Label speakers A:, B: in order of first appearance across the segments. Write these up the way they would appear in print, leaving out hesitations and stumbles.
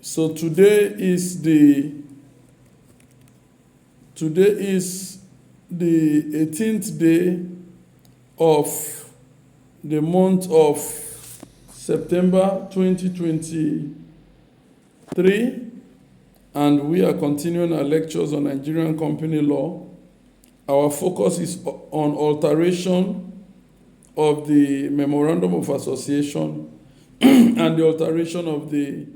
A: So today is the 18th day of the month of September 2023, and we are continuing our lectures on Nigerian company law. Our focus is on alteration of the Memorandum of Association and the alteration of the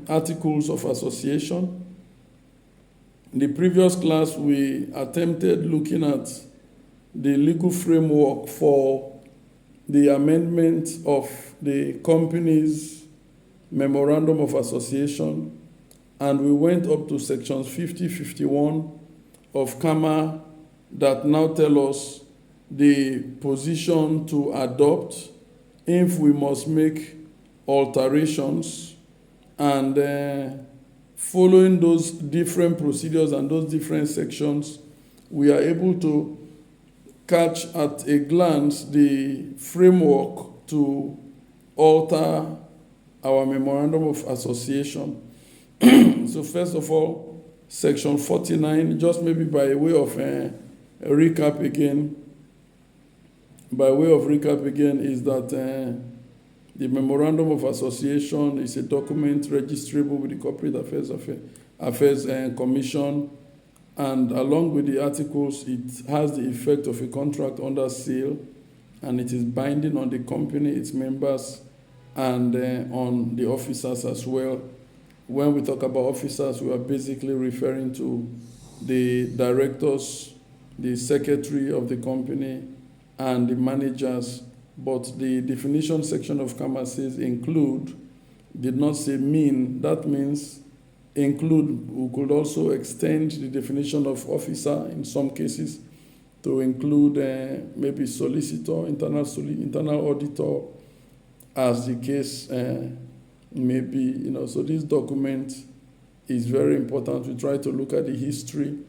A: Articles of Association. In the previous class, we attempted looking at the legal framework for the amendment of the company's Memorandum of Association, and we went up to sections 50, 51 of CAMA that now tell us the position to adopt if we must make alterations, and following those different procedures and those different sections, we are able to catch at a glance the framework to alter our Memorandum of Association. So first of all, section 49, just maybe by way of a recap again, is that the Memorandum of Association is a document registrable with the Corporate Affairs Commission, and along with the articles, it has the effect of a contract under seal, and it is binding on the company, its members, and on the officers as well. When we talk about officers, we are basically referring to the directors, the secretary of the company, and the managers. But the definition section of CAMA says include, did not say mean. That means include. We could also extend the definition of officer in some cases to include maybe solicitor, internal auditor, as the case may be. So this document is very important. We try to look at the history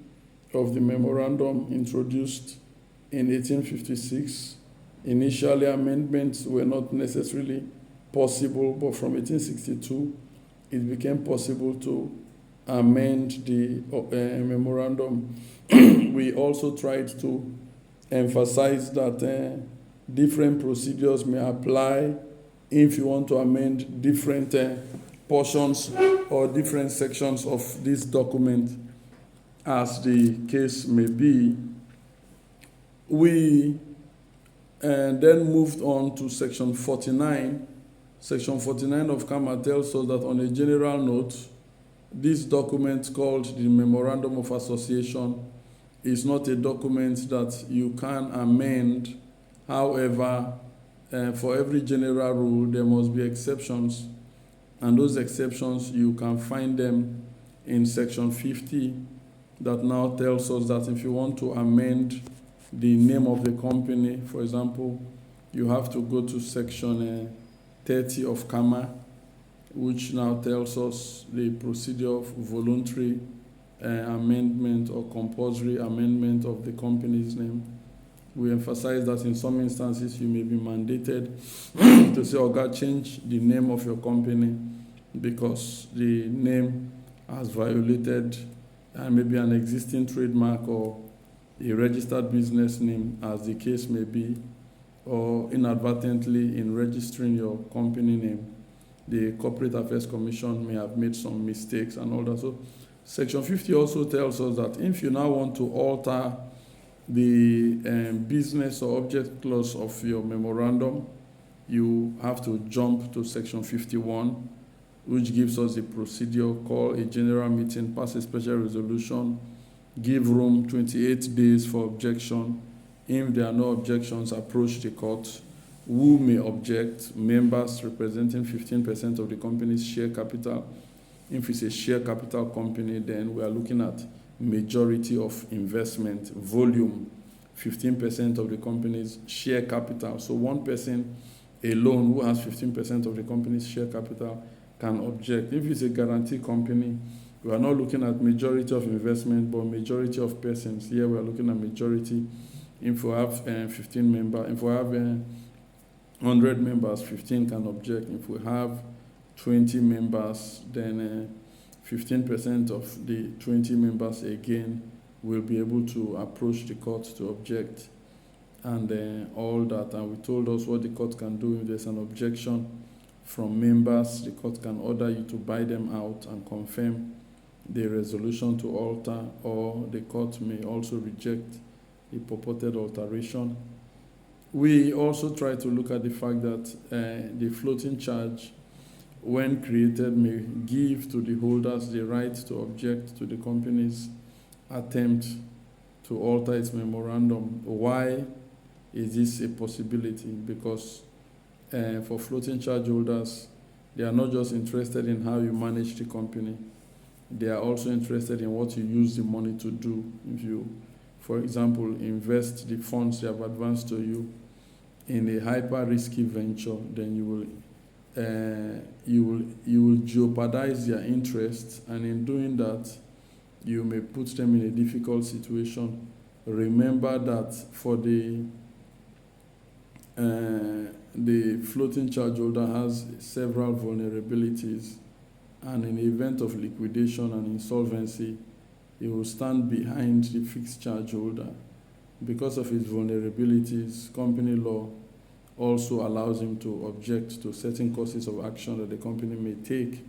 A: of the memorandum introduced in 1856. Initially, amendments were not necessarily possible, but from 1862, it became possible to amend the memorandum. We also tried to emphasize that different procedures may apply if you want to amend different portions or different sections of this document, as the case may be. We then moved on to section 49. Section 49 of CAMA tells us that on a general note, this document called the Memorandum of Association is not a document that you can amend. However, for every general rule, there must be exceptions, and those exceptions, you can find them in section 50 that now tells us that if you want to amend the name of the company, for example, you have to go to section 30 of CAMA, which now tells us the procedure of voluntary amendment or compulsory amendment of the company's name. We emphasize that in some instances you may be mandated to say, "Oga, change the name of your company because the name has violated maybe an existing trademark or a registered business name," as the case may be, or inadvertently in registering your company name, the Corporate Affairs Commission may have made some mistakes and all that. So section 50 also tells us that if you now want to alter the business or object clause of your memorandum, you have to jump to section 51, which gives us a procedure called a general meeting, pass a special resolution, give room 28 days for objection. If there are no objections, approach the court. Who may object? Members representing 15% of the company's share capital. If it's a share capital company, then we are looking at majority of investment volume, 15% of the company's share capital. So one person alone who has 15% of the company's share capital can object. If it's a guarantee company, we are not looking at majority of investment, but majority of persons. Here we are looking at majority. If we have 15 members, if we have 100 members, 15 can object. If we have 20 members, then 15% of the 20 members again will be able to approach the court to object and all that. And we told us what the court can do if there's an objection from members. The court can order you to buy them out and confirm the resolution to alter, or the court may also reject a purported alteration. We also try to look at the fact that the floating charge, when created, may give to the holders the right to object to the company's attempt to alter its memorandum. Why is this a possibility? Because for floating charge holders, they are not just interested in how you manage the company, they are also interested in what you use the money to do. If you, for example, invest the funds they have advanced to you in a hyper-risky venture, then you will jeopardize their interests, and in doing that, you may put them in a difficult situation. Remember that for the floating charge holder has several vulnerabilities, and in the event of liquidation and insolvency, he will stand behind the fixed charge holder. Because of his vulnerabilities, company law also allows him to object to certain courses of action that the company may take,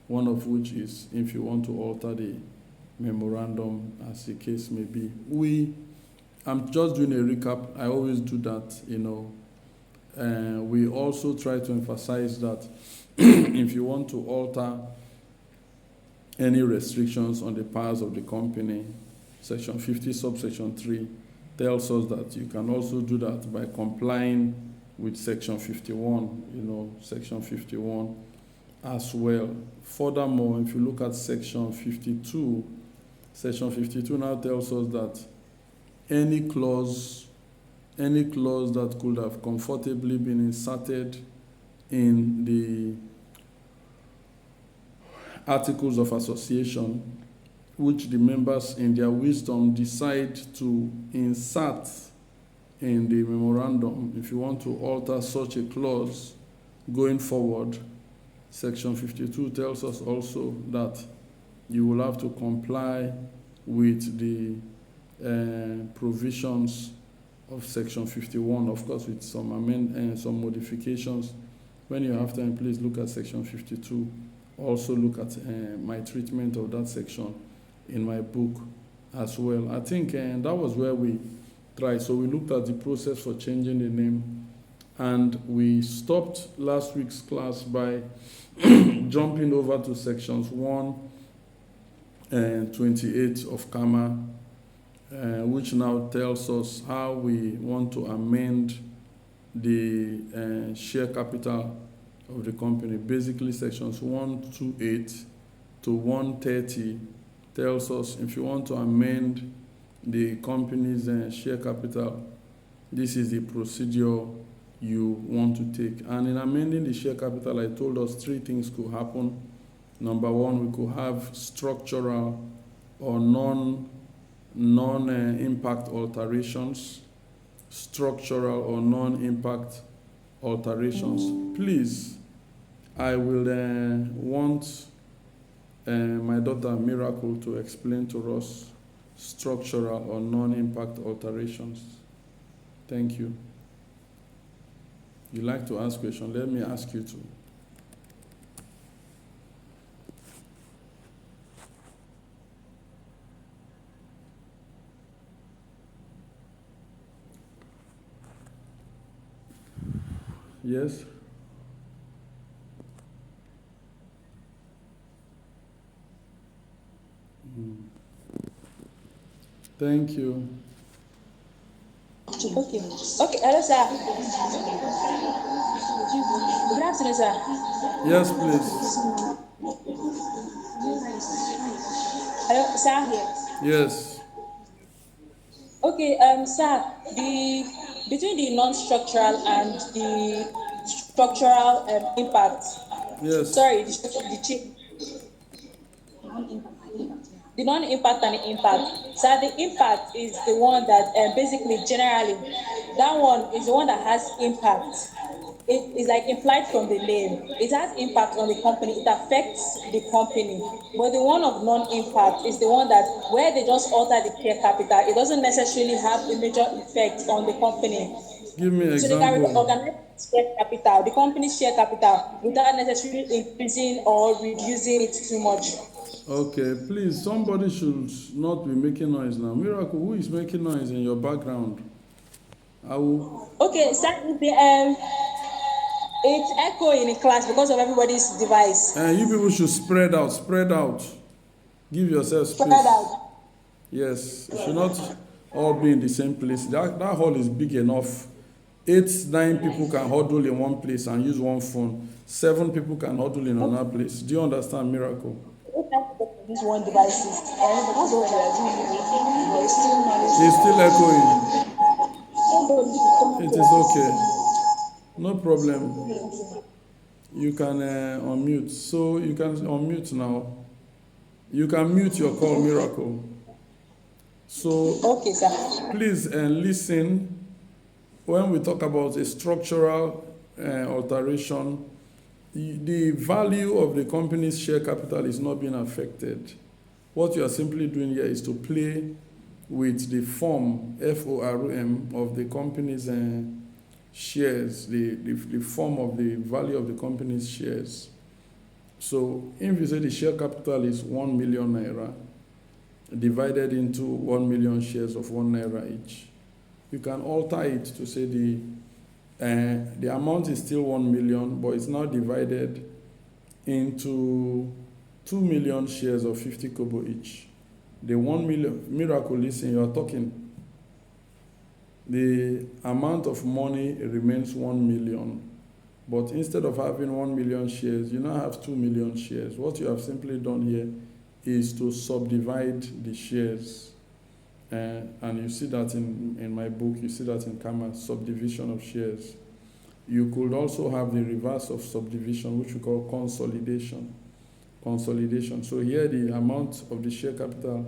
A: one of which is if you want to alter the memorandum, as the case may be. I'm just doing a recap. I always do that, we also try to emphasize that if you want to alter any restrictions on the powers of the company, Section 50, subsection 3 tells us that you can also do that by complying with Section 51, Section 51 as well. Furthermore, if you look at Section 52, Section 52 now tells us that any clause that could have comfortably been inserted in the Articles of Association, which the members in their wisdom decide to insert in the memorandum, if you want to alter such a clause going forward, Section 52 tells us also that you will have to comply with the provisions of Section 51, of course, with some modifications. When you have time, please look at Section 52. Also look at my treatment of that section in my book as well. I think that was where we tried. So we looked at the process for changing the name, and we stopped last week's class by jumping over to sections 1 and 28 of CAMA, which now tells us how we want to amend the share capital of the company. Basically, sections 128 to 130 tells us if you want to amend the company's share capital, this is the procedure you want to take. And in amending the share capital, I told us 3 things could happen. Number 1, we could have structural or non-impact alterations. Structural or non-impact alterations. Please, I will want my daughter Miracle to explain to us structural or non-impact alterations. Thank you. You like to ask questions? Let me ask you to. Yes? Thank you.
B: Okay. Hello, sir. Good afternoon, sir.
A: Yes, please.
B: Hello, sir.
A: Yes.
B: Okay, sir. Between the non-structural and the structural impact.
A: Yes.
B: Sorry, the non-impact and the impact. So the impact is the one that basically generally, that one is the one that has impact. it is like implied from the name. It has impact on the company. It affects the company. But the one of non-impact is the one that where they just alter the share capital. It doesn't necessarily have a major effect on the company.
A: Give me an
B: So they can
A: example.
B: organize share capital, the company's share capital, without necessarily increasing or reducing it too much.
A: Okay, please, somebody should not be making noise now. Miracle, who is making noise in your background? I will.
B: Okay, so it's echoing in class because of everybody's device.
A: You people should spread out, spread out. Give yourself
B: Spread
A: space.
B: out.
A: Yes, it should not all be in the same place. That hall is big enough. 8, 9 people can huddle in one place and use one phone. 7 people can huddle in another place. Do you understand, Miracle?
B: This one device is
A: It's still echoing. It is okay. No problem. You can unmute. So you can unmute now. You can mute your call, Miracle. So
B: okay, sir.
A: please listen. When we talk about a structural alteration, the value of the company's share capital is not being affected. What you are simply doing here is to play with the form, FORM, of the company's shares, the form of the value of the company's shares. So if you say the share capital is 1 million naira, divided into 1 million shares of 1 naira each, you can alter it to say the amount is still 1 million, but it's now divided into 2 million shares of 50 kobo each. The 1 million, Miracle, listen, you are talking. The amount of money remains 1 million, but instead of having 1 million shares, you now have 2 million shares. What you have simply done here is to subdivide the shares. And you see that in my book, you see that in Kama, subdivision of shares. You could also have the reverse of subdivision, which we call consolidation. So here the amount of the share capital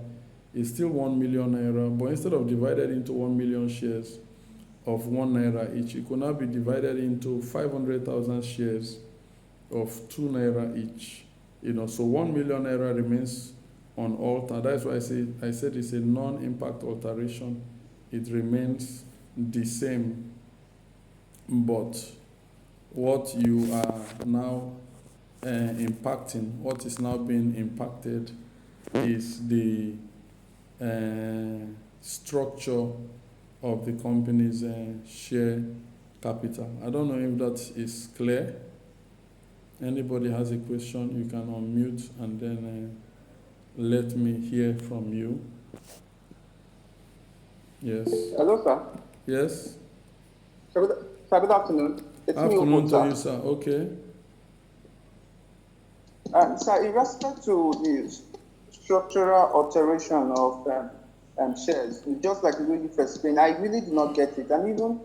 A: is still 1 million naira, but instead of divided into 1 million shares of 1 naira each, it could now be divided into 500,000 shares of 2 naira each. So 1 million naira remains unaltered. That's why I said it's a non-impact alteration. It remains the same, but what you are now impacting, what is now being impacted, is the structure of the company's share capital. I don't know if that is clear. Anybody has a question, you can unmute and then let me hear from you. Yes.
C: Hello, sir.
A: Yes.
C: Sir, good afternoon. It's
A: Afternoon to you, sir. Okay.
C: Sir, in respect to the structural alteration of shares, just like the way you've explained, I really did not get it. And even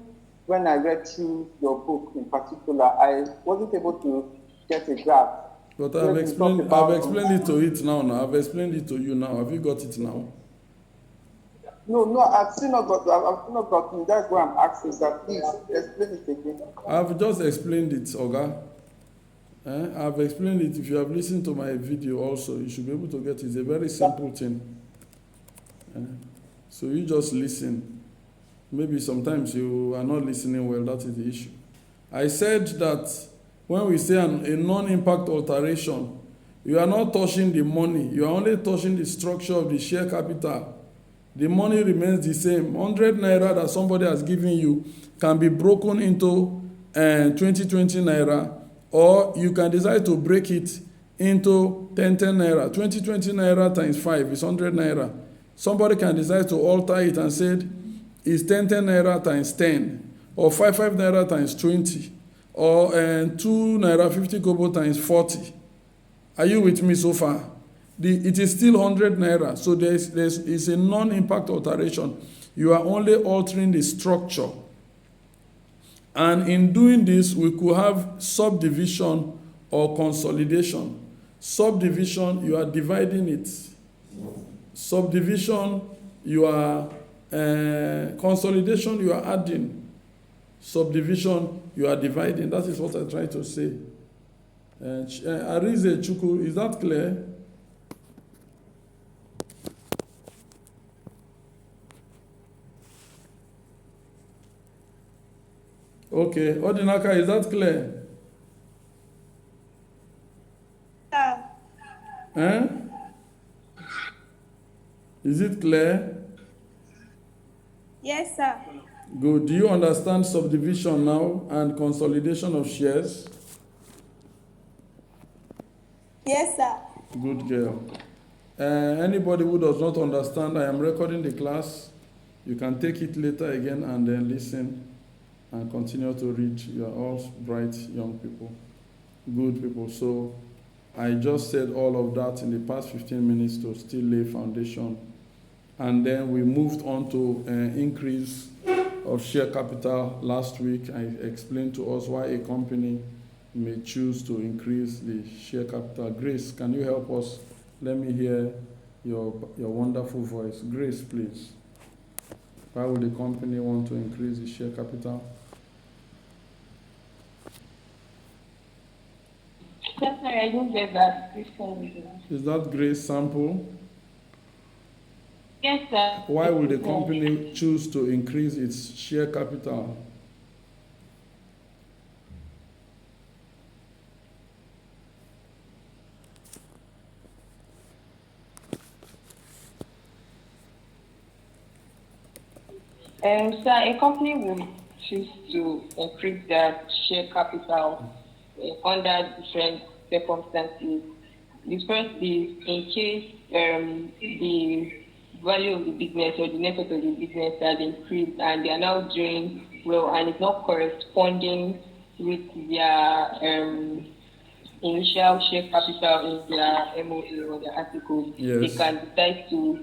C: when I read through your book in particular, I wasn't able to get a grasp.
A: But I've explained it to it now. I've explained it to you now. Have you got it now?
C: No, I've still not gotten. That's why I'm asking, sir. Please explain it again.
A: I've just explained it, Oga. I've explained it. If you have listened to my video also, you should be able to get it. It's a very simple thing. So you just listen. Maybe sometimes you are not listening well. That is the issue. I said that when we say a non-impact alteration, you are not touching the money. You are only touching the structure of the share capital. The money remains the same. 100 naira that somebody has given you can be broken into 20 naira, or you can decide to break it into 10 naira. 20 naira times 5 is 100 naira. Somebody can decide to alter it and say it's 10 naira times 10, or 5 naira times 20, or 2 naira 50 kobo times 40. Are you with me so far? It is still 100 naira, so it's a non-impact alteration. You are only altering the structure. And in doing this, we could have subdivision or consolidation. Subdivision, you are dividing it. Subdivision, you are consolidation, you are adding. Subdivision, you are dividing. That is what I try to say. Arize Chuku, is that clear? Okay, Odinaka, is that clear? Eh? Is it clear?
D: Yes, sir.
A: Good. Do you understand subdivision now and consolidation of shares?
D: Yes, sir.
A: Good girl. Anybody who does not understand, I am recording the class. You can take it later again and then listen and continue to read. You are all bright young people, good people. So I just said all of that in the past 15 minutes to still lay foundation. And then we moved on to increase of share capital. Last week, I explained to us why a company may choose to increase the share capital. Grace, can you help us? Let me hear your wonderful voice. Grace, please. Why would the company want to increase the share capital?
E: Yes, sorry, I didn't get that.
A: Is that Grace Sample?
E: Yes, sir.
A: Why will the company choose to increase its share capital?
E: Sir, a company will choose to increase their share capital under different circumstances. The first is in case the value of the business or the net worth of the business has increased and they are now doing well and it's not corresponding with their initial share capital in their MOA or their article.
A: Yes.
E: They can decide to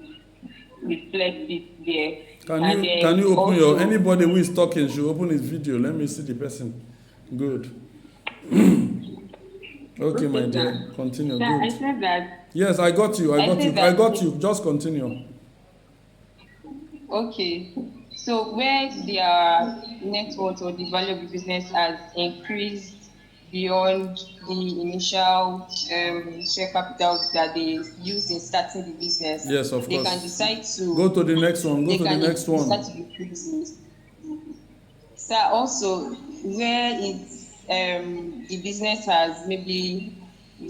E: reflect it there.
A: Can you open your, anybody who is talking should open his video. Let me see the person. Good. Okay, my dear. Continue.
E: Sir,
A: Good.
E: I said that.
A: Yes, I got you. I got you. Just continue.
E: Okay. So where their net worth or the value of the business has increased beyond the initial share capital that they used in starting the business,
A: yes, of
E: they
A: course.
E: can decide to
A: go to the next one. Go to the next one.
E: Start to decrease it. So also where it's the business has maybe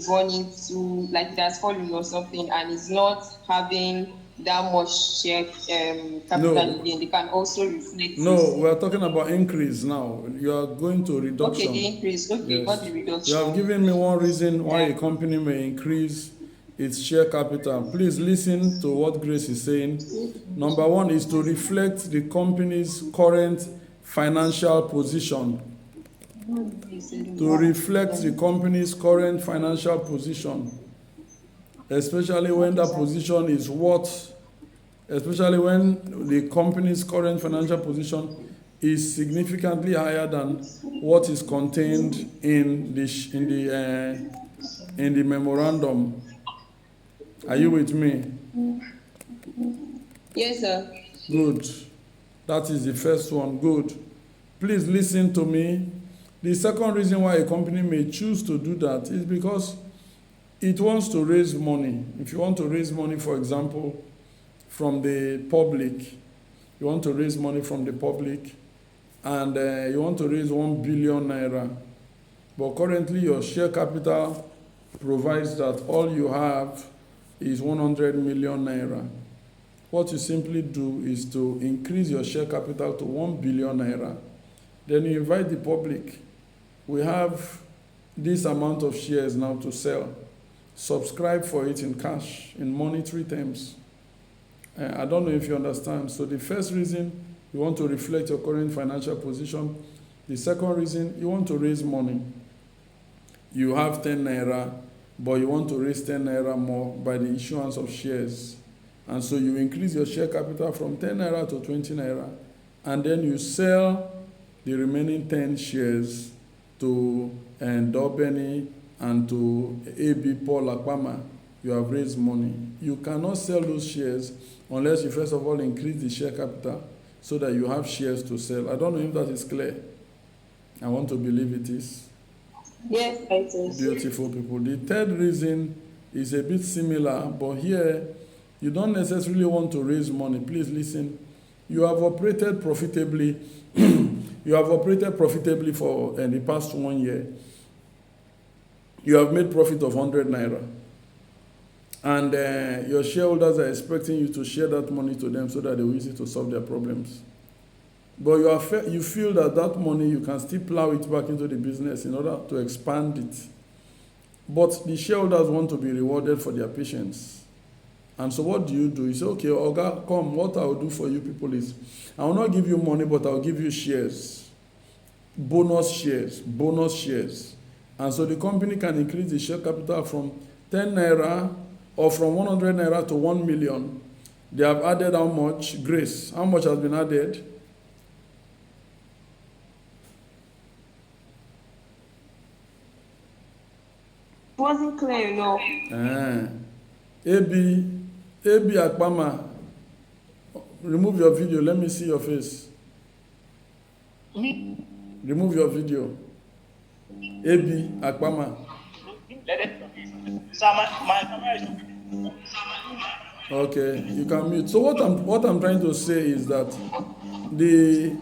E: gone into like it has fallen or something and is not having that much share capital again, they can also reflect.
A: No, we are talking about increase now. You are going to reduction.
E: Okay, the increase. Okay,
A: yes.
E: What the reduction?
A: You have given me one reason why a company may increase its share capital. Please listen to what Grace is saying. Number one is to reflect the company's current financial position. To reflect the company's current financial position, especially when that position is especially when the company's current financial position is significantly higher than what is contained in the memorandum. Are you with me?
E: Yes, sir.
A: Good. That is the first one. Good. Please listen to me. The second reason why a company may choose to do that is because it wants to raise money. If you want to raise money, for example, from the public, you want to raise money from the public, and you want to raise 1 billion naira, but currently your share capital provides that all you have is 100 million naira. What you simply do is to increase your share capital to 1 billion naira. Then you invite the public. We have this amount of shares now to sell. Subscribe for it in cash, in monetary terms. I don't know if you understand. So the first reason, you want to reflect your current financial position. The second reason, you want to raise money. You have 10 naira, but you want to raise 10 naira more by the issuance of shares. And so you increase your share capital from 10 naira to 20 naira. And then you sell the remaining 10 shares to Dobeni and to AB Paul Akpama. You have raised money. You cannot sell those shares unless you first of all increase the share capital so that you have shares to sell. I don't know if that is clear. I want to believe it is.
E: Yes, it is.
A: Beautiful people. The third reason is a bit similar, but here you don't necessarily want to raise money. Please listen. You have operated profitably. You have operated profitably for the past 1 year. You have made profit of 100 naira. And your shareholders are expecting you to share that money to them so that they will use it to solve their problems. But you feel that money, you can still plow it back into the business in order to expand it. But the shareholders want to be rewarded for their patience. And so what do? You say, okay, Oga, come, what I will do for you people is, I will not give you money, but I will give you shares. Bonus shares. And so the company can increase the share capital from 10 naira or from 100 naira to 1 million. They have added how much? Grace. How much has been added?
E: It wasn't clear enough.
A: AB Akpama, remove your video. Let me see your face. Remove your video. AB Akpama. Okay, you can mute. So what I'm trying to say is that the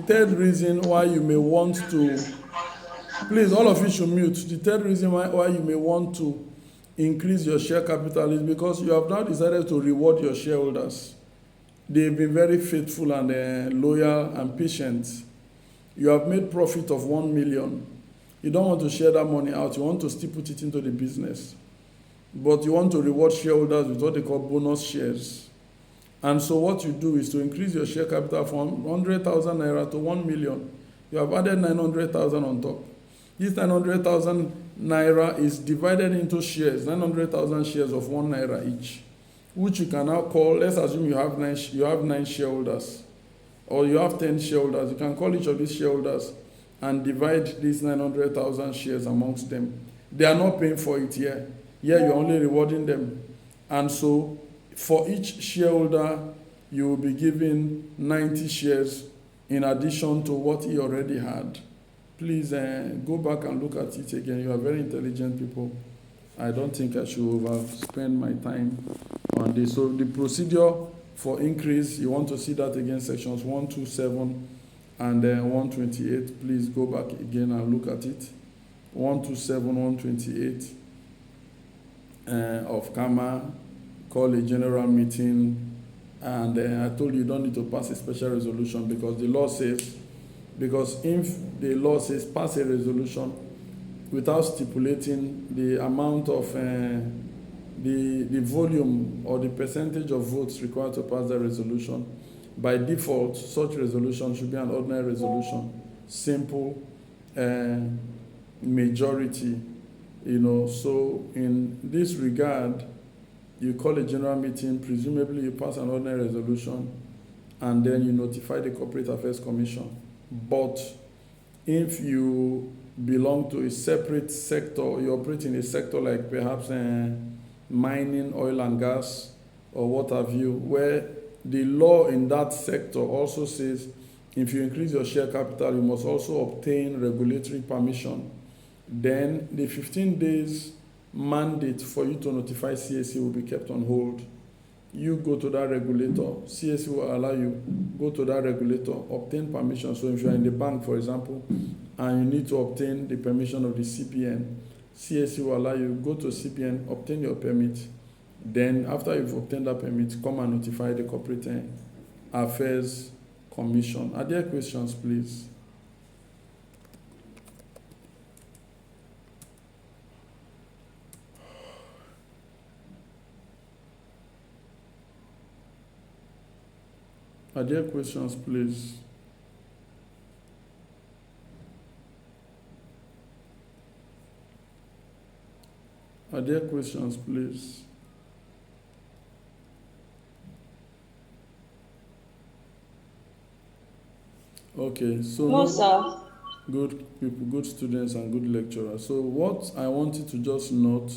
A: third reason why you may want to, please, all of you should mute. The third reason why you may want to increase your share capital is because you have now decided to reward your shareholders. They've been very faithful and loyal and patient. You have made profit of 1 million. You don't want to share that money out. You want to still put it into the business. But you want to reward shareholders with what they call bonus shares. And so what you do is to increase your share capital from 100,000 naira to 1 million. You have added 900,000 on top. This 900,000 naira is divided into shares, 900,000 shares of 1 naira each, which you can now call, let's assume you have nine shareholders, or you have 10 shareholders. You can call each of these shareholders and divide these 900,000 shares amongst them. They are not paying for it here. Here you're only rewarding them. And so for each shareholder, you will be given 90 shares in addition to what he already had. Please go back and look at it again. You are very intelligent people. I don't think I should overspend my time on this. So the procedure for increase, you want to see that again, sections 127 and 128. Please go back again and look at it. 127, 128 of KAMA, call a general meeting, and I told you don't need to pass a special resolution because the law says, because if the law says pass a resolution without stipulating the amount of the volume or the percentage of votes required to pass the resolution, by default, such resolution should be an ordinary resolution, simple majority, So in this regard, you call a general meeting, presumably you pass an ordinary resolution, and then you notify the Corporate Affairs Commission. But if you belong to a separate sector, you operate in a sector like perhaps mining, oil and gas, or what have you, where the law in that sector also says if you increase your share capital, you must also obtain regulatory permission. Then the 15 days mandate for you to notify CSE will be kept on hold. You go to that regulator, CSE will allow you, go to that regulator, obtain permission. So if you are in the bank, for example, and you need to obtain the permission of the CBN, CSE will allow you, go to CBN, obtain your permit. Then after you've obtained that permit, come and notify the Corporate Affairs Commission. Are there questions, please? Are there questions, please? Are there questions, please? Okay, so
E: No, sir.
A: Good people, good students, and good lecturers. So what I wanted to just note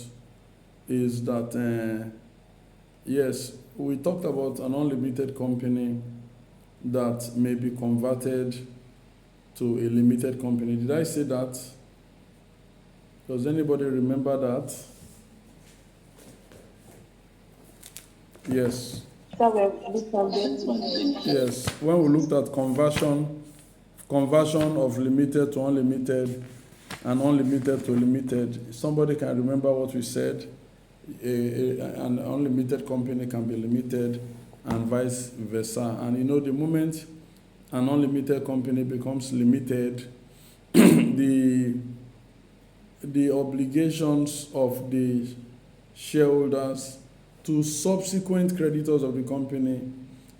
A: is that yes, we talked about an unlimited company that may be converted to a limited company. Did I say that? Does anybody remember that? Yes. Yes. When we looked at conversion of limited to unlimited and unlimited to limited, somebody can remember what we said? An unlimited company can be limited and vice versa. And you know, the moment an unlimited company becomes limited, the obligations of the shareholders to subsequent creditors of the company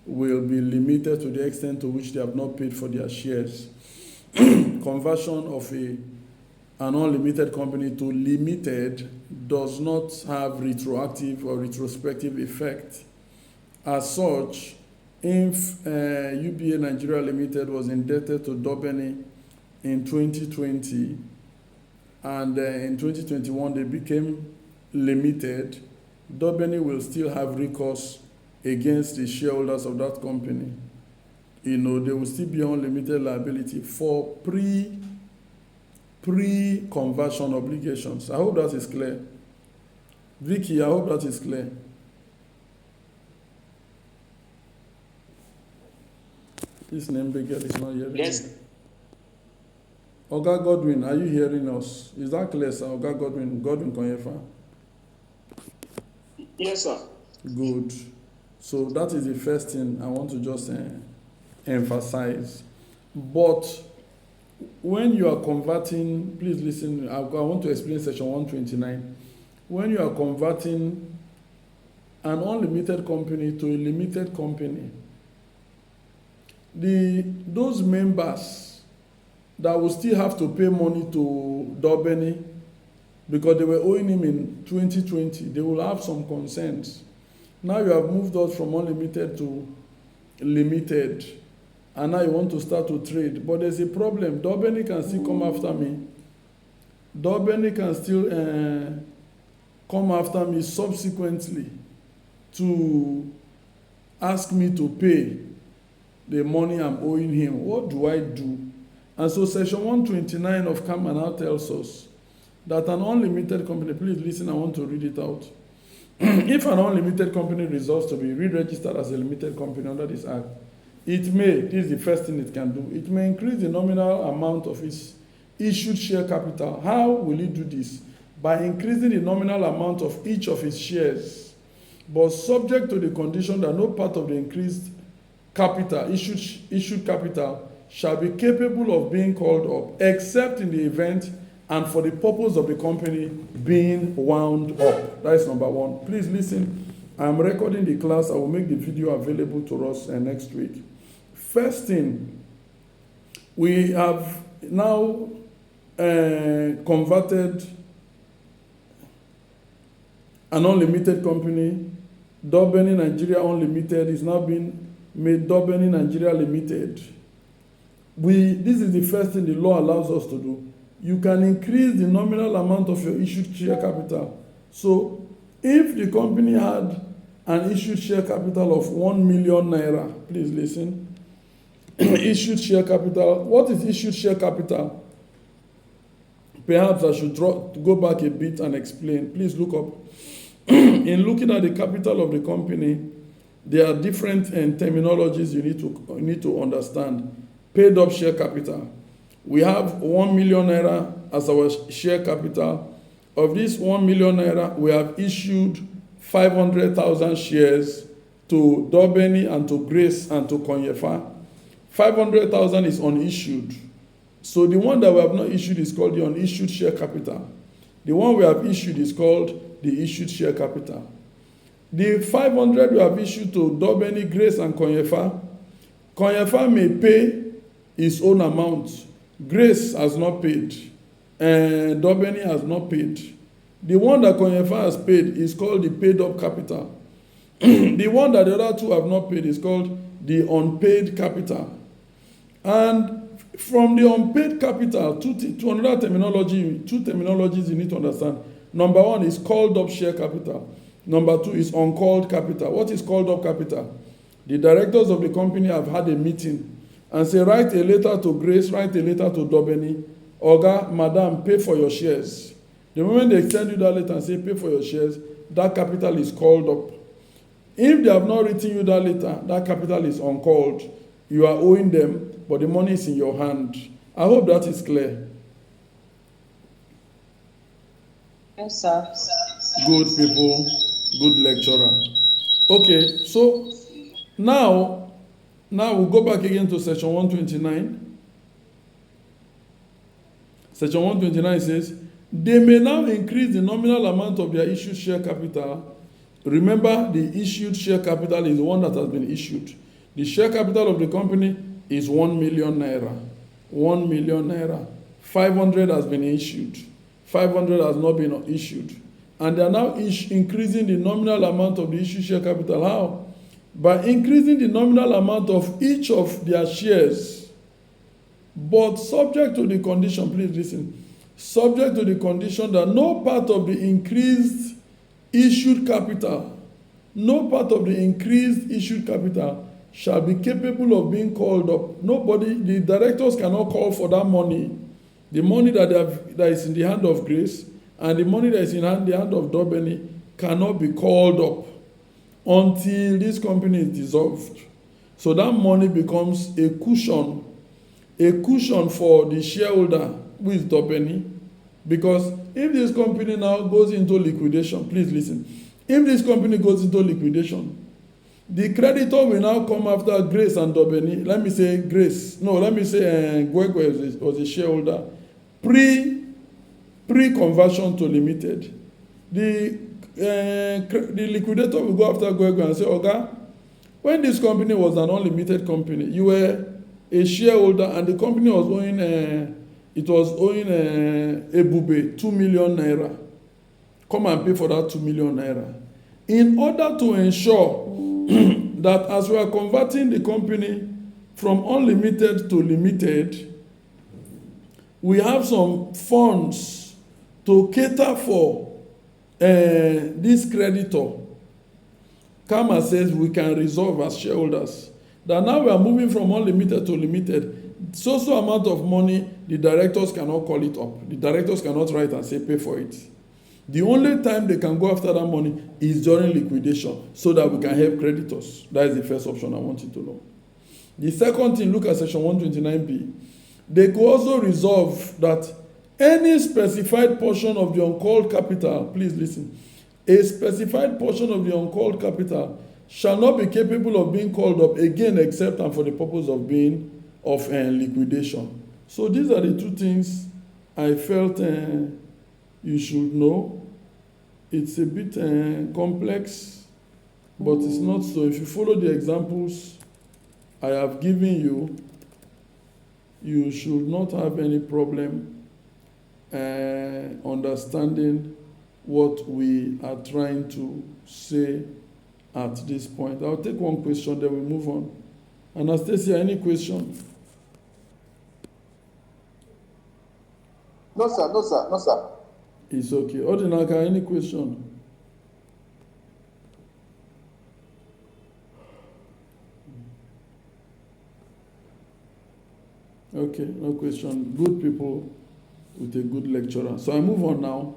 A: will be limited to the extent to which they have not paid for their shares. Conversion of an unlimited company to limited does not have retroactive or retrospective effect. As such, if UBA Nigeria Limited was indebted to Dobeni in 2020, and in 2021 they became limited, Dobeni will still have recourse against the shareholders of that company. You know, there will still be unlimited liability for pre-conversion obligations. I hope that is clear. Vicky, I hope that is clear. This name big girl is not hearing.
F: Yes.
A: Oga Godwin, are you hearing us? Is that clear, sir? Oga Godwin Konyefa?
F: Yes, sir.
A: Good. So that is the first thing I want to just emphasize. But when you are converting, please listen, I want to explain section 129. When you are converting an unlimited company to a limited company, those members that will still have to pay money to Dobeni because they were owing him in 2020, they will have some concerns. Now you have moved us from unlimited to limited, and now you want to start to trade. But there's a problem. Dobeni can still come after me. Dobeni can still come after me subsequently to ask me to pay the money I'm owing him. What do I do? And so section 129 of CAMA now tells us that an unlimited company, please listen, I want to read it out. If an unlimited company resolves to be re-registered as a limited company under this act, it may, this is the first thing it can do, it may increase the nominal amount of its issued share capital. How will it do this? By increasing the nominal amount of each of its shares, but subject to the condition that no part of the increased capital, issued capital, shall be capable of being called up, except in the event and for the purpose of the company being wound up. That is number one. Please listen. I'm recording the class. I will make the video available to us next week. First thing, we have now converted an unlimited company. Dobeni Nigeria Unlimited is now being made Dobeni Nigeria Limited. This is the first thing the law allows us to do. You can increase the nominal amount of your issued share capital. So if the company had an issued share capital of 1 million naira, please listen. Issued share capital. What is issued share capital? Perhaps I should go back a bit and explain. Please look up. In looking at the capital of the company, there are different terminologies you need to understand. Paid up share capital. We have 1 million naira as our share capital. Of this 1 million naira, we have issued 500,000 shares to Dobeni and to Grace and to Konyefa. 500,000 is unissued. So the one that we have not issued is called the unissued share capital. The one we have issued is called the issued share capital. The 500 we have issued to Dobeni, Grace, and Konyefa, Konyefa may pay his own amount. Grace has not paid, and Dobeni has not paid. The one that Konyefa has paid is called the paid up capital. The one that the other two have not paid is called the unpaid capital. And from the unpaid capital, two terminologies you need to understand. Number one is called up share capital. Number two is uncalled capital. What is called up capital? The directors of the company have had a meeting and say, write a letter to Grace, write a letter to Dobeni, Oga, Madam, pay for your shares. The moment they send you that letter and say, pay for your shares, that capital is called up. If they have not written you that letter, that capital is uncalled. You are owing them, but the money is in your hand. I hope that is clear.
E: Yes, sir.
A: Good people, good lecturer. Okay, so now we'll go back again to section 129. Section 129 says, they may now increase the nominal amount of their issued share capital. Remember, the issued share capital is the one that has been issued. The share capital of the company is 1 million naira. 1 million naira. 500 has been issued. 500 has not been issued. And they are now increasing the nominal amount of the issued share capital. How? By increasing the nominal amount of each of their shares. But subject to the condition, please listen, subject to the condition that no part of the increased issued capital, no part of the increased issued capital shall be capable of being called up. Nobody, the directors cannot call for that money. The money that is in the hand of Grace and the money that is in the hand of Dobeni cannot be called up until this company is dissolved. So that money becomes a cushion for the shareholder, who is Dobeni. Because if this company now goes into liquidation, please listen, if this company goes into liquidation, the creditor will now come after Grace and Dobeni. Let me say Gwegwe was a shareholder pre-conversion to limited. The liquidator will go after Gwegwe and say, Oga, when this company was an unlimited company, you were a shareholder and the company was owing Ebube 2 million naira. Come and pay for that 2 million naira. In order to ensure that as we are converting the company from unlimited to limited, we have some funds to cater for this creditor. Kama says we can resolve as shareholders. That now we are moving from unlimited to limited. So amount of money, the directors cannot call it up. The directors cannot write and say pay for it. The only time they can go after that money is during liquidation so that we can help creditors. That is the first option I want you to know. The second thing, look at section 129B. They could also resolve that any specified portion of the uncalled capital, please listen, a specified portion of the uncalled capital shall not be capable of being called up again except and for the purpose of being of liquidation. So these are the two things I felt you should know. It's a bit complex, but it's not so. If you follow the examples I have given you, you should not have any problem understanding what we are trying to say at this point. I'll take one question, then we move on. Anastasia, any question?
C: No, sir.
A: It's okay. Odinaka, any question? Okay, no question. Good people with a good lecturer. So I move on now.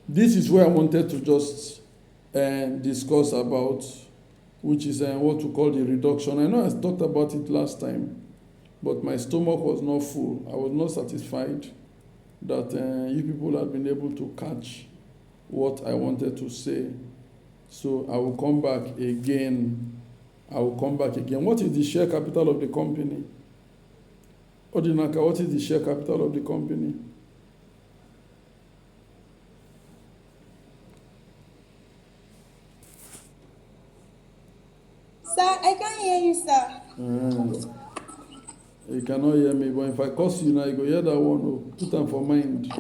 A: This is where I wanted to just discuss about, which is what we call the reduction. I know I talked about it last time, but my stomach was not full. I was not satisfied that you people have been able to catch what I wanted to say. So I will come back again. What is the share capital of the company? Odinaka, what is the share capital of the company?
D: Sir, I can't hear you, sir.
A: You cannot hear me, but if I curse you now, you go hear that one. Oh, put them for mind.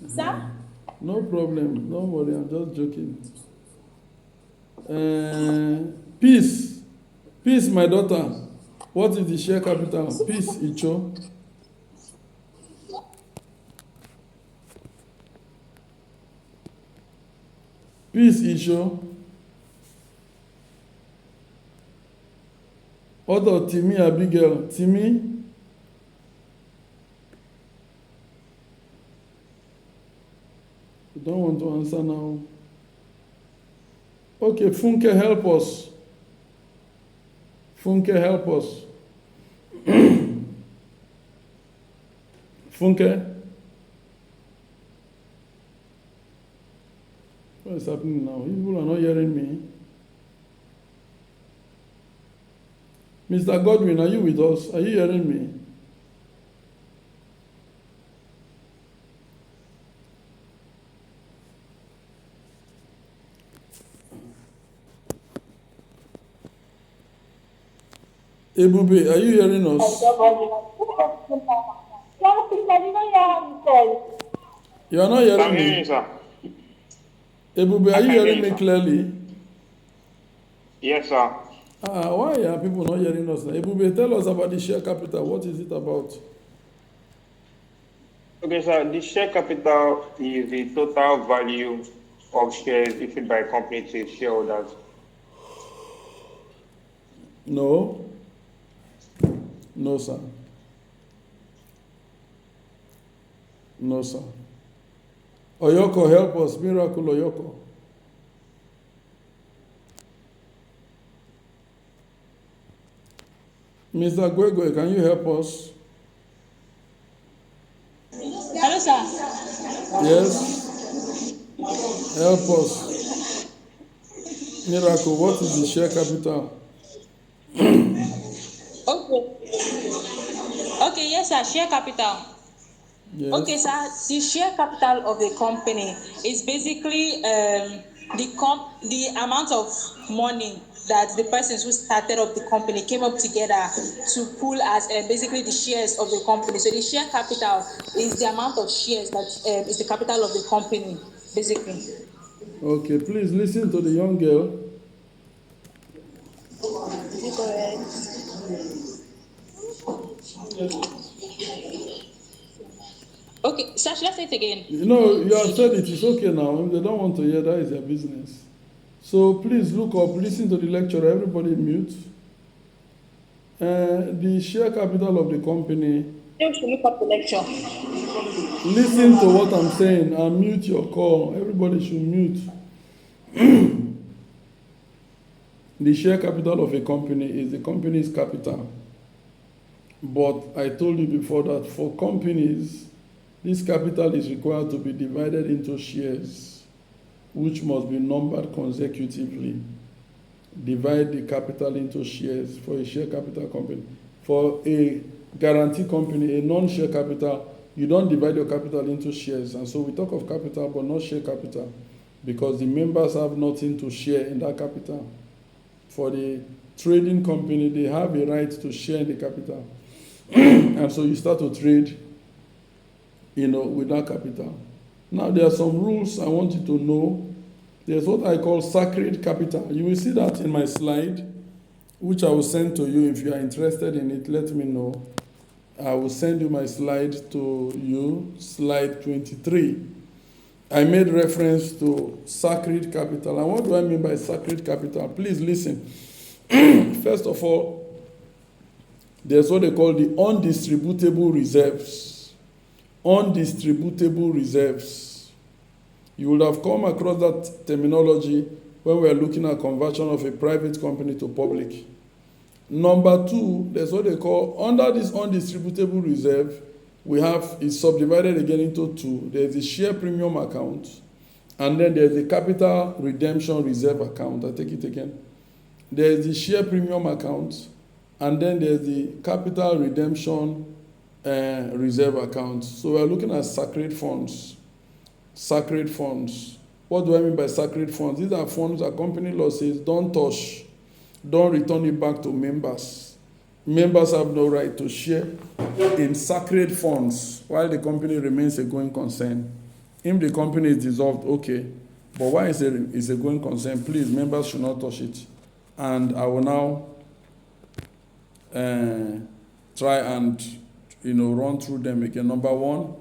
D: Sir?
A: No problem. Don't worry, I'm just joking. Peace, my daughter. What is the share capital? Peace, Icho. Peace, Icho. Other Timmy Abigail. Timmy? You don't want to answer now. Okay, Funke, help us. Funke, help us. Funke? What is happening now? People are not hearing me. Mr. Godwin, are you with us? Are you hearing me? Ebube, are you hearing us? You are not hearing me?
F: Sir.
A: Ebube, are you hearing me clearly?
F: Yes, sir.
A: Why are people not hearing us now? Ebube, tell us about the share capital. What is it about?
F: Okay, sir. The share capital is the total value of shares issued by a company to its shareholders.
A: No. No, sir. No, sir. Oyoko, help us. Miracle Oyoko. Mr. Gwegwe, can you help us?
B: Hello, sir.
A: Yes. Help us. Miracle, what is the share capital?
B: Okay, yes, sir. Share capital.
A: Yes.
B: Okay, sir. The share capital of the company is basically the amount of money that the persons who started up the company came up together to pool as basically the shares of the company. So the share capital is the amount of shares that is the capital of the company, basically.
A: Okay, please listen to the young girl.
B: Okay, sir, should I say it again?
A: You know, you have said it is okay now. If they don't want to hear, that is their business. So please look up, listen to the lecturer, everybody mute. The share capital of the company.
B: You should look up the lecture.
A: Listen to what I'm saying and mute your call. Everybody should mute. The share capital of a company is the company's capital. But I told you before that for companies, this capital is required to be divided into shares, which must be numbered consecutively. Divide the capital into shares for a share capital company. For a guarantee company, a non-share capital, you don't divide your capital into shares. And so we talk of capital, but not share capital, because the members have nothing to share in that capital. For the trading company, they have a right to share in the capital. And so you start to trade, with that capital. Now, there are some rules I want you to know. There's what I call sacred capital. You will see that in my slide, which I will send to you. If you are interested in it, let me know. I will send you my slide to you, slide 23. I made reference to sacred capital. And what do I mean by sacred capital? Please listen. First of all, there's what they call the undistributable reserves. Undistributable reserves. You would have come across that terminology when we are looking at conversion of a private company to public. Number two, there's what they call, under this undistributable reserve, we have is subdivided again into two. There's the share premium account, and then there's the capital redemption reserve account. I take it again. There's the share premium account, and then there's the capital redemption reserve account. So we're looking at sacred funds. Sacred funds. What do I mean by sacred funds? These are funds that company law says don't touch, don't return it back to members. Members have no right to share in sacred funds while the company remains a going concern. If the company is dissolved, okay. But why is a going concern? Please, members should not touch it. And I will now try and run through them again. Number one,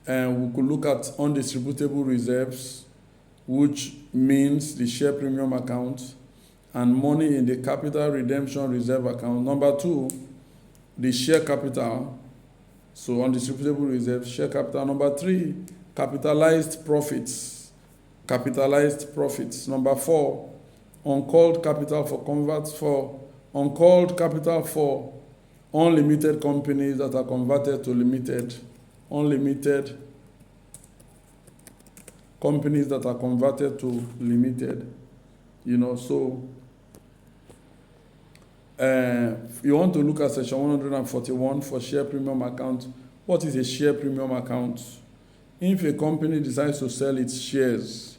A: we could look at undistributable reserves, which means the share premium account, and money in the capital redemption reserve account. Number 2, the share capital, so undistributable reserve, share capital. Number 3, capitalized profits. Capitalized profits. Number 4, uncalled capital for converts for uncalled capital for unlimited companies that are converted to limited. Unlimited companies that are converted to limited. So you want to look at section 141 for share premium account. What is a share premium account? If a company decides to sell its shares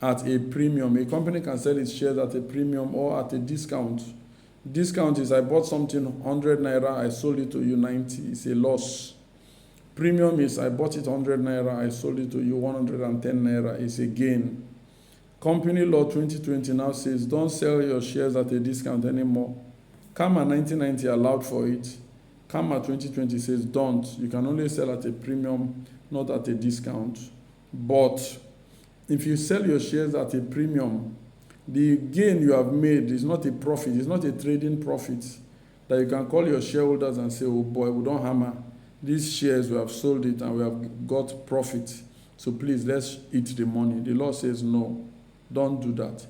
A: at a premium, a company can sell its shares at a premium or at a discount. Discount is I bought something 100 naira, I sold it to you 90, it's a loss. Premium is I bought it 100 naira, I sold it to you 110 naira, it's a gain. Company Law 2020 now says don't sell your shares at a discount anymore. CAMA 1990 allowed for it. CAMA 2020 says don't. You can only sell at a premium, not at a discount. But if you sell your shares at a premium, the gain you have made is not a profit, it's not a trading profit that you can call your shareholders and say, oh boy, we don't hammer. These shares, we have sold it and we have got profit. So please, let's eat the money. The law says no, don't do that.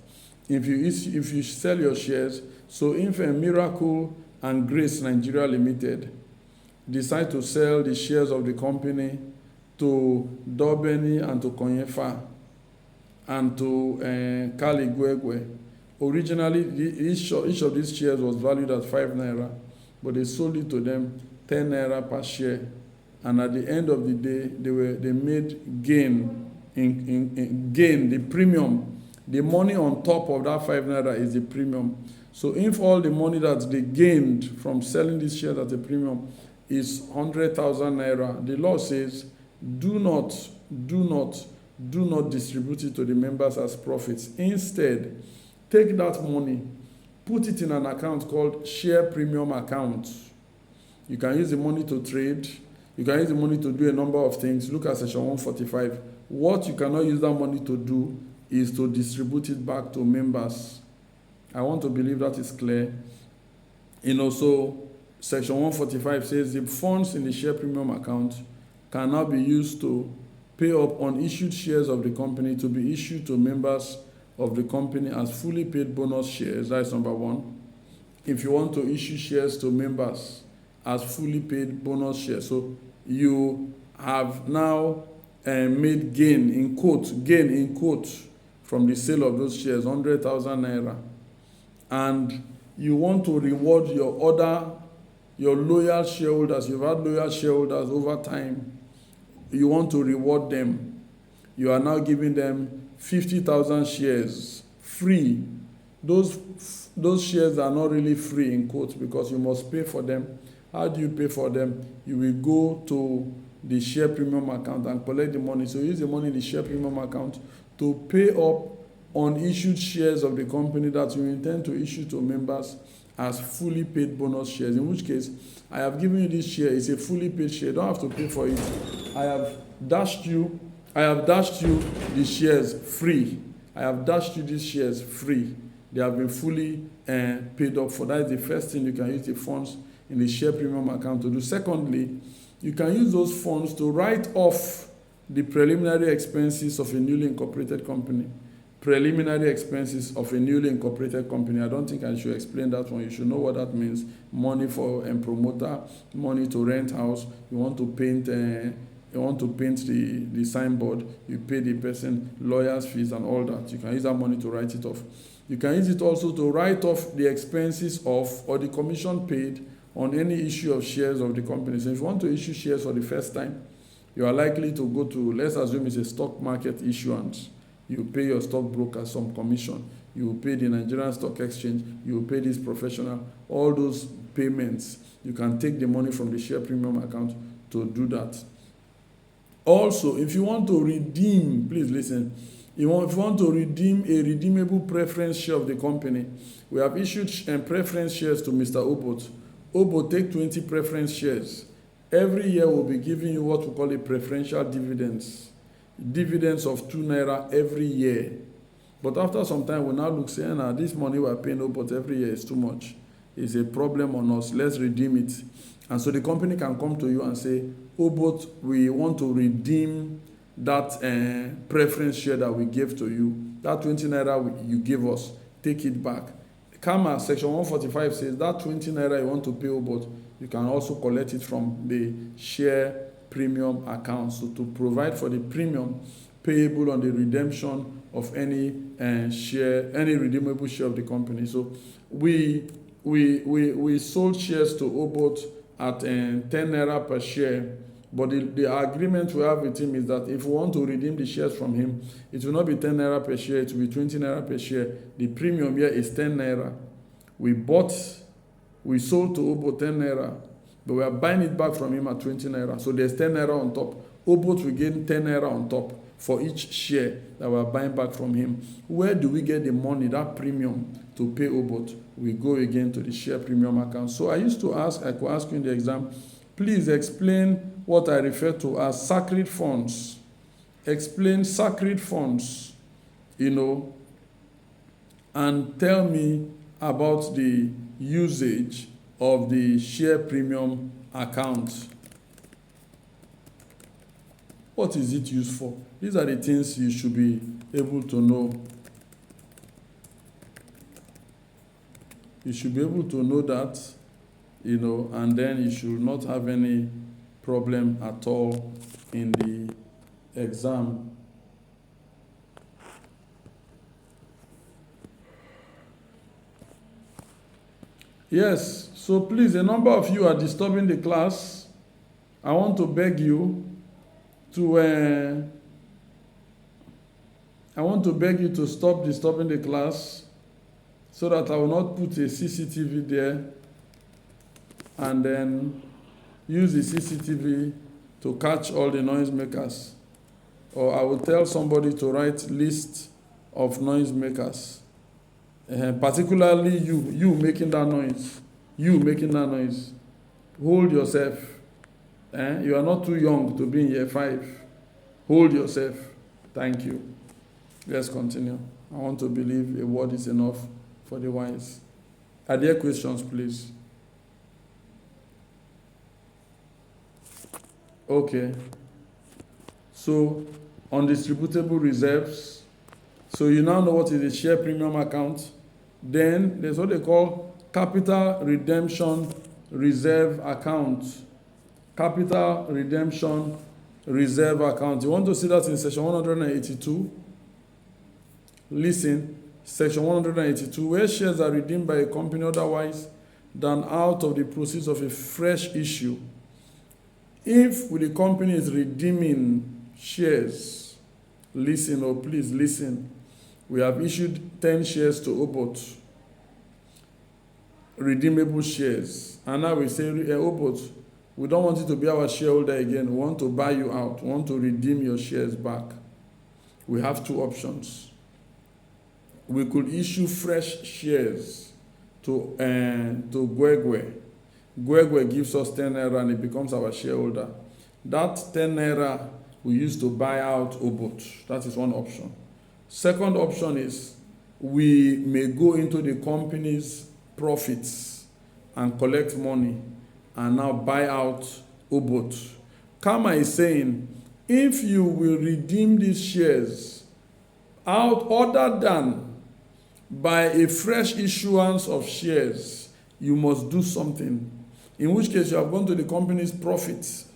A: If you sell your shares, so if a Miracle and Grace Nigeria Limited decide to sell the shares of the company to Dobeni and to Konyefa and to Kali Gwegwe, originally each of these shares was valued at 5 naira, but they sold it to them 10 naira per share, and at the end of the day they made gain in gain, the premium. The money on top of that 5 naira is the premium. So if all the money that they gained from selling these shares at a premium is 100,000 naira, the law says do not distribute it to the members as profits. Instead, take that money, put it in an account called share premium account. You can use the money to trade. You can use the money to do a number of things. Look at section 145. What you cannot use that money to do is to distribute it back to members. I want to believe that is clear. So section 145 says the funds in the share premium account can now be used to pay up unissued shares of the company to be issued to members of the company as fully paid bonus shares. That is number 1. If you want to issue shares to members as fully paid bonus shares, so you have now made gain in quote from the sale of those shares, 100,000 naira, and you want to reward your loyal shareholders. You've had loyal shareholders over time. You want to reward them. You are now giving them 50,000 shares free. Those shares are not really free in quotes because you must pay for them. How do you pay for them? You will go to the share premium account and collect the money. So use the money in the share premium account to pay up unissued shares of the company that you intend to issue to members as fully paid bonus shares, in which case I have given you this share. It's a fully paid share. You don't have to pay for it. I have dashed you the shares free. I have dashed you these shares free. They have been fully paid up for. That is the first thing you can use the funds in the share premium account to do. Secondly, you can use those funds to write off the preliminary expenses of a newly incorporated company. Preliminary expenses of a newly incorporated company. I don't think I should explain that one. You should know what that means. Money for a promoter, money to rent house. You want to paint the signboard. You pay the person lawyers' fees and all that. You can use that money to write it off. You can use it also to write off the expenses of or the commission paid on any issue of shares of the company. So if you want to issue shares for the first time, you are likely to go to, let's assume it's a stock market issuance. You pay your stockbroker some commission. You pay the Nigerian Stock Exchange. You pay this professional. All those payments, you can take the money from the share premium account to do that. Also, if you want to redeem, please listen. If you want to redeem a redeemable preference share of the company, we have issued preference shares to Mr. Obot. Obot, take 20 preference shares. Every year we'll be giving you what we call a preferential dividends. Dividends of 2 naira every year. But after some time, we now look, say, nah, this money we're paying but every year is too much. It's a problem on us. Let's redeem it. And so the company can come to you and say, oh, but we want to redeem that preference share that we gave to you. That 20 naira you gave us, take it back. Kama, section 145 says that 20 naira you want to pay, but you can also collect it from the share premium account. So to provide for the premium payable on the redemption of any share, any redeemable share of the company. So we sold shares to Obot at 10 naira per share, but the agreement we have with him is that if we want to redeem the shares from him, it will not be 10 naira per share, it will be 20 naira per share. The premium here is 10 naira. We sold to Obot 10 naira, but we are buying it back from him at 20 naira. So there's 10 naira on top. Obot will gain 10 naira on top for each share that we're buying back from him. Where do we get the money, that premium, to pay Obot? We go again to the share premium account. So I could ask you in the exam, please explain what I refer to as sacred funds. Explain sacred funds, and tell me about the usage of the share premium account. What is it used for? These are the things you should be able to know. You should be able to know that, and then you should not have any problem at all in the exam. Yes, so please, a number of you are disturbing the class. I want to beg you to stop disturbing the class so that I will not put a CCTV there and then use the CCTV to catch all the noisemakers. Or I will tell somebody to write list of noisemakers. Particularly you making that noise. You making that noise. Hold yourself. You are not too young to be in year 5. Hold yourself. Thank you. Let's continue. I want to believe a word is enough for the wise. Are there questions, please? Okay. So, on distributable reserves, so you now know what is a share premium account. Then there's what they call capital redemption reserve account. Capital redemption reserve account. You want to see that in section 182? Listen, section 182, where shares are redeemed by a company otherwise than out of the proceeds of a fresh issue. If the company is redeeming shares, listen, please listen. We have issued 10 shares to Obot, redeemable shares. And now we say, Obot, we don't want you to be our shareholder again. We want to buy you out. We want to redeem your shares back. We have two options. We could issue fresh shares to Gwegwe. Gwegwe gives us 10 naira and it becomes our shareholder. That 10 naira we use to buy out Obot. That is one option. Second option is we may go into the company's profits and collect money and now buy out Obot. Kama is saying, if you will redeem these shares out other than by a fresh issuance of shares, you must do something. In which case you have gone to the company's profits,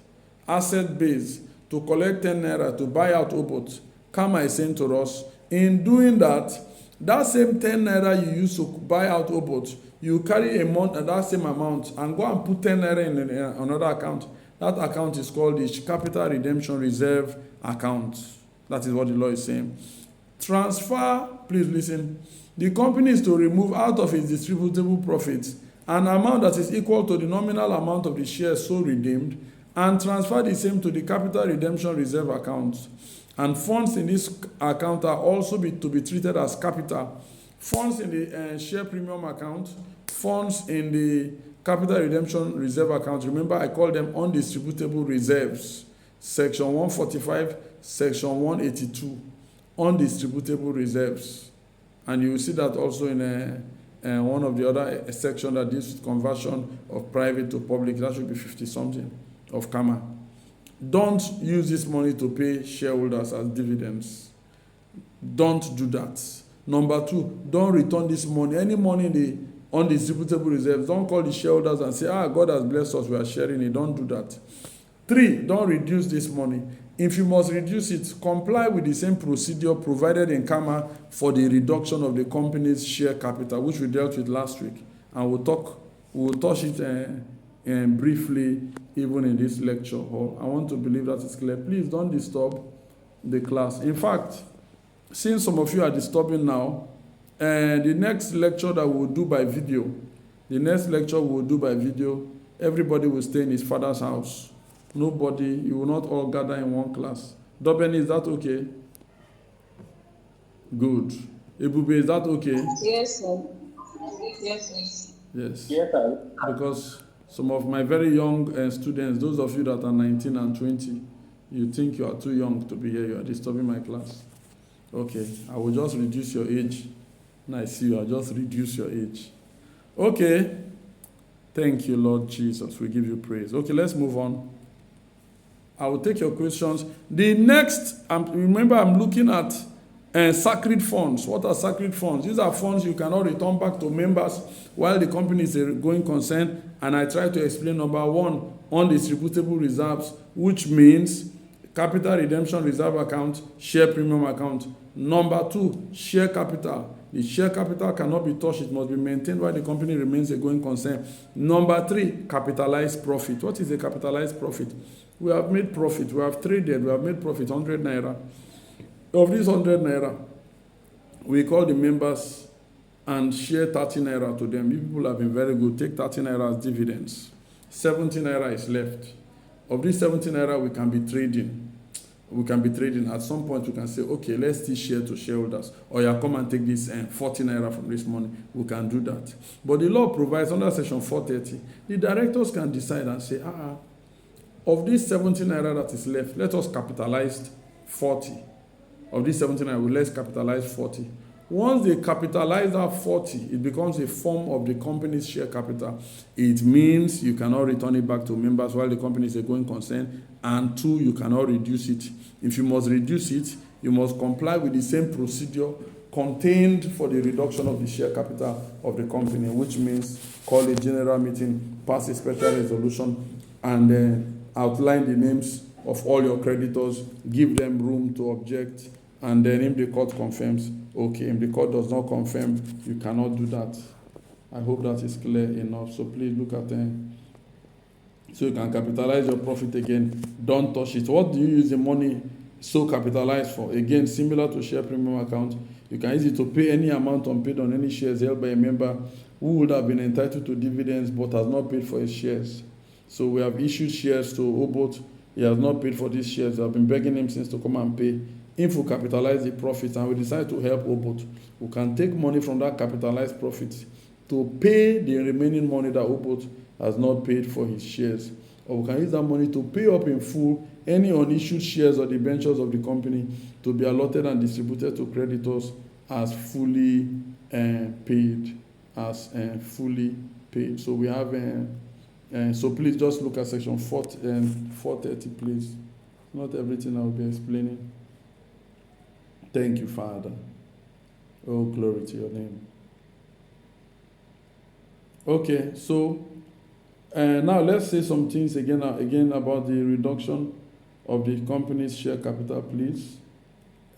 A: asset base, to collect 10 naira to buy out Obot. Kama is saying to us, in doing that, that same 10 naira you used to buy out Obot, you carry that same amount and go and put 10 naira in another account. That account is called the Capital Redemption Reserve account. That is what the law is saying. Transfer, please listen. The company is to remove out of its distributable profits an amount that is equal to the nominal amount of the shares so redeemed and transfer the same to the Capital Redemption Reserve account. And funds in this account are also to be treated as capital. Funds in the share premium account, funds in the Capital Redemption Reserve account. Remember, I call them undistributable reserves. Section 145, Section 182. Undistributable reserves. And you will see that also in one of the other section that deals with conversion of private to public. That should be 50 something of Kama. Don't use this money to pay shareholders as dividends. Don't do that. Number two, don't return this money. Any money in the undistributable reserves, don't call the shareholders and say, God has blessed us, we are sharing it. Don't do that. 3, don't reduce this money. If you must reduce it, comply with the same procedure provided in Kama for the reduction of the company's share capital, which we dealt with last week. And we'll touch it briefly even in this lecture hall. I want to believe that it's clear. Please don't disturb the class. In fact, since some of you are disturbing now, the next lecture that we'll do by video, everybody will stay in his father's house. Nobody, you will not all gather in one class. Dobeni, is that okay? Good. Ebube, is that okay?
B: Yes, sir. Yes.
A: Yes.
C: Yes, sir.
A: Because some of my very young students, those of you that are 19 and 20, you think you are too young to be here, you are disturbing my class. Okay, I will just reduce your age. And I see you, I'll just reduce your age. Okay. Thank you, Lord Jesus. We give you praise. Okay, let's move on. I will take your questions. The next, remember I'm looking at sacred funds. What are sacred funds? These are funds you cannot return back to members while the company is a going concern. And I try to explain number one, undistributable reserves, which means capital redemption reserve account, share premium account. Number two, share capital. The share capital cannot be touched. It must be maintained while the company remains a going concern. Number three, capitalized profit. What is a capitalized profit? We have made profit. We have traded. We have made profit, 100 naira. Of this 100 naira, we call the members and share 30 naira to them. You people have been very good. Take 30 naira as dividends. 70 naira is left. Of this 70 naira, we can be trading. At some point, we can say, okay, let's still share to shareholders. Or you come and take this 40 naira from this money. We can do that. But the law provides under section 430, the directors can decide and say, of this 70 naira that is left, let us capitalize 40. Of this 70 naira, let's capitalize 40. Once they capitalize that 40, it becomes a form of the company's share capital. It means you cannot return it back to members while the company is a going concern. And two, you cannot reduce it. If you must reduce it, you must comply with the same procedure contained for the reduction of the share capital of the company, which means call a general meeting, pass a special resolution, and outline the names of all your creditors, give them room to object, and then if the court confirms, okay. If the court does not confirm, you cannot do that. I hope that is clear enough. So please look at them. So you can capitalize your profit again. Don't touch it. What do you use the money so capitalized for? Again, similar to share premium account, you can use it to pay any amount unpaid on any shares held by a member who would have been entitled to dividends but has not paid for his shares. So we have issued shares to Obot. He has not paid for these shares. I've been begging him since to come and pay. If we capitalize the profits and we decide to help Obot, we can take money from that capitalized profit to pay the remaining money that Obot has not paid for his shares. Or we can use that money to pay up in full any unissued shares or debentures of the company to be allotted and distributed to creditors as fully paid. So we have, so please just look at section 430, please. Not everything I will be explaining. Thank you, Father. Oh, glory to your name. Okay, so now let's say some things again about the reduction of the company's share capital, please.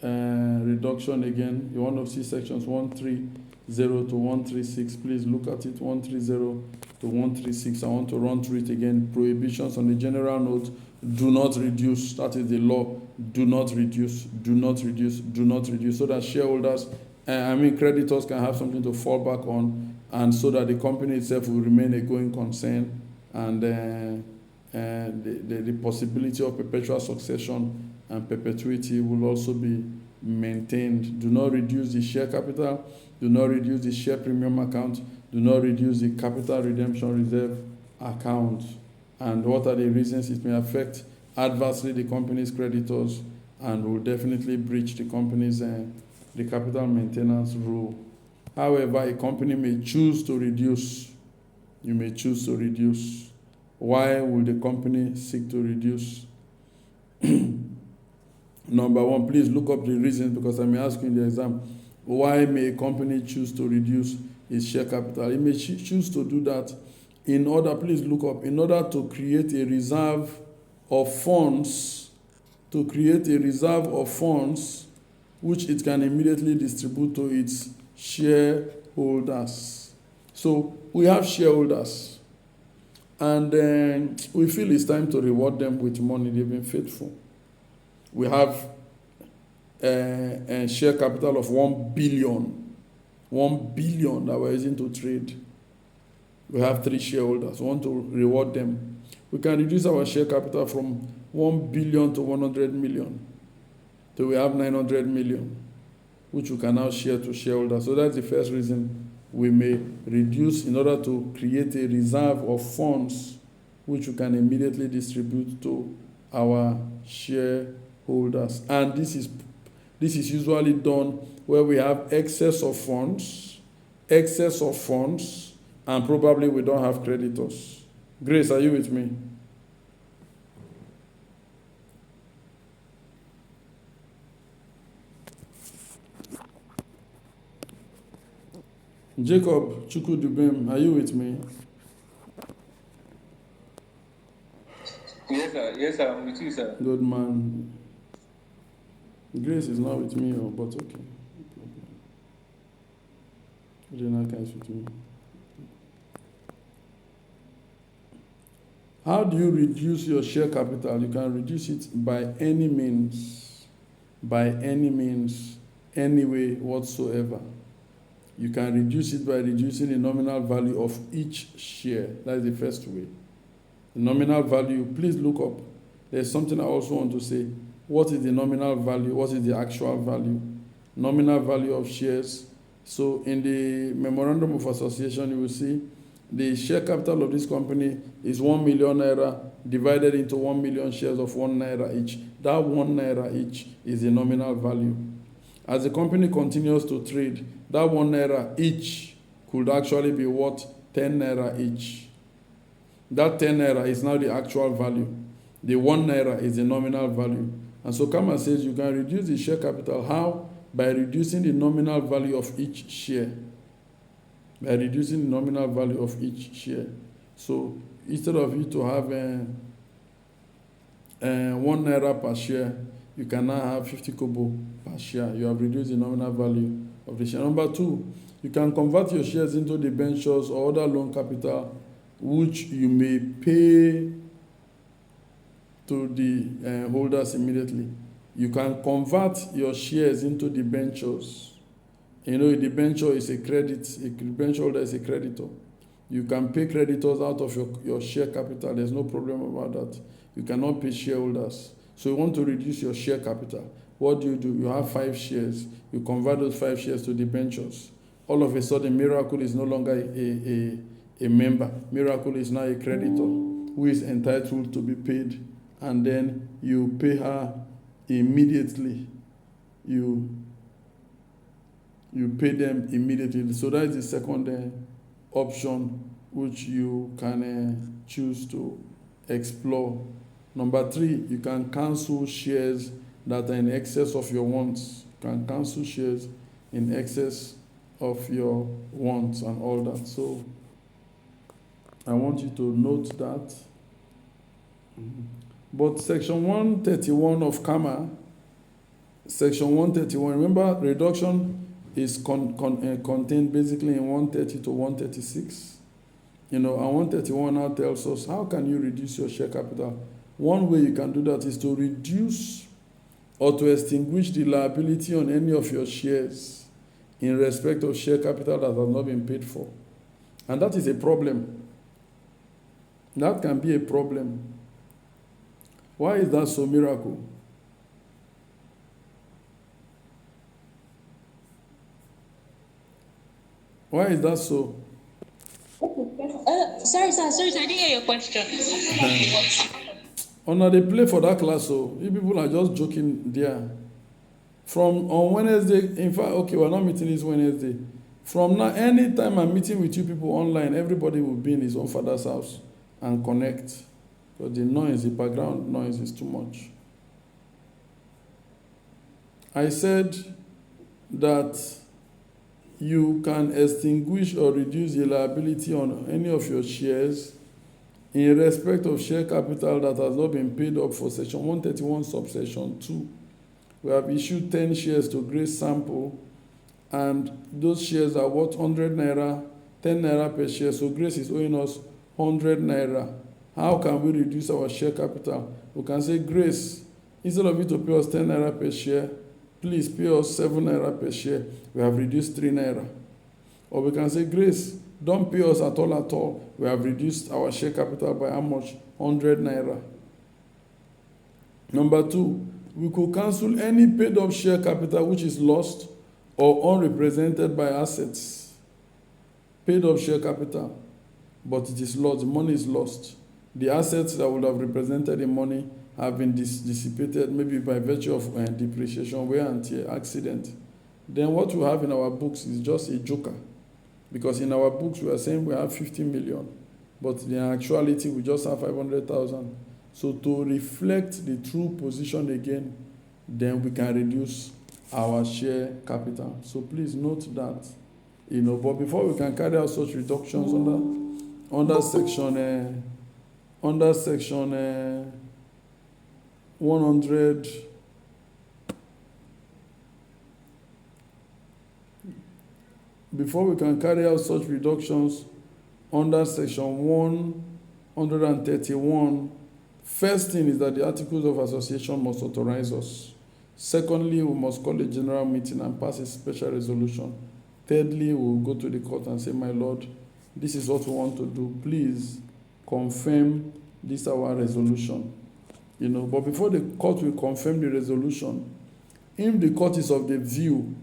A: Reduction again. You want to see sections 130 to 136. Please look at it. 130 to 136. I want to run through it again. Prohibitions on the general note. Do not reduce. That is the law. Do not reduce. Do not reduce. Do not reduce. So that shareholders, creditors can have something to fall back on, and so that the company itself will remain a going concern, and the possibility of perpetual succession and perpetuity will also be maintained. Do not reduce the share capital. Do not reduce the share premium account. Do not reduce the capital redemption reserve account. And what are the reasons? It may affect adversely the company's creditors and will definitely breach the company's the capital maintenance rule. However, a company may choose to reduce. You may choose to reduce. Why will the company seek to reduce? Number one, please look up the reasons, because I may ask you in the exam. Why may a company choose to reduce its share capital? It may choose to do that in order, please look up, in order to create a reserve of funds, which it can immediately distribute to its shareholders. So we have shareholders, and we feel it's time to reward them with money. They've been faithful. We have a share capital of 1 billion that we're using to trade. We have 3 shareholders. We want to reward them. We can reduce our share capital from 1 billion to 100 million. So we have 900 million, which we can now share to shareholders. So that's the first reason we may reduce, in order to create a reserve of funds which we can immediately distribute to our shareholders. And this is usually done where we have excess of funds, and probably we don't have creditors. Grace, are you with me? Jacob Chukudubem, are you with me?
G: Yes, sir. Yes, sir. I'm with you, sir.
A: Good man. Grace is not with me, but okay. Renaka is with me. How do you reduce your share capital? You can reduce it by any means, any way whatsoever. You can reduce it by reducing the nominal value of each share. That's the first way. The nominal value, please look up. There's something I also want to say. What is the nominal value? What is the actual value? Nominal value of shares. So in the Memorandum of Association, you will see the share capital of this company is 1 million naira divided into 1 million shares of 1 naira each. That 1 naira each is the nominal value. As the company continues to trade, that 1 naira each could actually be worth 10 naira each. That 10 naira is now the actual value. The 1 naira is the nominal value. And so Kama says you can reduce the share capital. How? By reducing the nominal value of each share. By reducing the nominal value of each share. So instead of you to have 1 naira per share, you can now have 50 kobo per share. You have reduced the nominal value of the share. Number 2, you can convert your shares into debentures or other loan capital, which you may pay to the holders immediately. You can convert your shares into debentures. You know, a debenture is a credit. A debenture holder is a creditor. You can pay creditors out of your share capital. There's no problem about that. You cannot pay shareholders. So you want to reduce your share capital. What do? You have 5 shares. You convert those 5 shares to debentures. All of a sudden, Miracle is no longer a member. Miracle is now a creditor who is entitled to be paid. And then you pay her immediately. You pay them immediately. So that is the second option which you can choose to explore. Number 3, you can cancel shares that are in excess of your wants. You can cancel shares in excess of your wants and all that. So I want you to note that. But Section 131 of CAMA, Section 131, remember reduction is contained basically in 130 to 136. And 131 now tells us how can you reduce your share capital. One way you can do that is to reduce or to extinguish the liability on any of your shares in respect of share capital that has not been paid for. And that is a problem. That can be a problem. Why is that so, Miracle? Why is that so?
B: Sorry, sir, I didn't hear your question.
A: They play for that class, so you people are just joking there. From on Wednesday, in fact, okay, we're not meeting this Wednesday. From now, anytime I'm meeting with you people online, everybody will be in his own father's house and connect. Because the noise, the background noise is too much. I said that you can extinguish or reduce the liability on any of your shares in respect of share capital that has not been paid up for Section 131, subsection 2. We have issued 10 shares to Grace Sample, and those shares are worth 100 naira, 10 naira per share. So Grace is owing us 100 naira. How can we reduce our share capital? We can say, Grace, instead of you to pay us 10 naira per share, please pay us 7 naira per share. We have reduced 3 naira. Or we can say, Grace, don't pay us at all. We have reduced our share capital by how much? 100 naira. Number 2, we could cancel any paid up share capital which is lost or unrepresented by assets. Paid up share capital, but it is lost, the money is lost. The assets that would have represented the money have been dissipated, maybe by virtue of depreciation, wear and tear, accident. Then what we have in our books is just a joker. Because in our books we are saying we have 50 million, but in actuality we just have 500,000. So to reflect the true position again, then we can reduce our share capital. So please note that. But before we can carry out such reductions under section 100, before we can carry out such reductions under section 131, first thing is that the Articles of Association must authorize us. Secondly, we must call a general meeting and pass a special resolution. Thirdly, we will go to the court and say, my Lord, this is what we want to do. Please confirm this our resolution. But before the court will confirm the resolution, if the court is of the view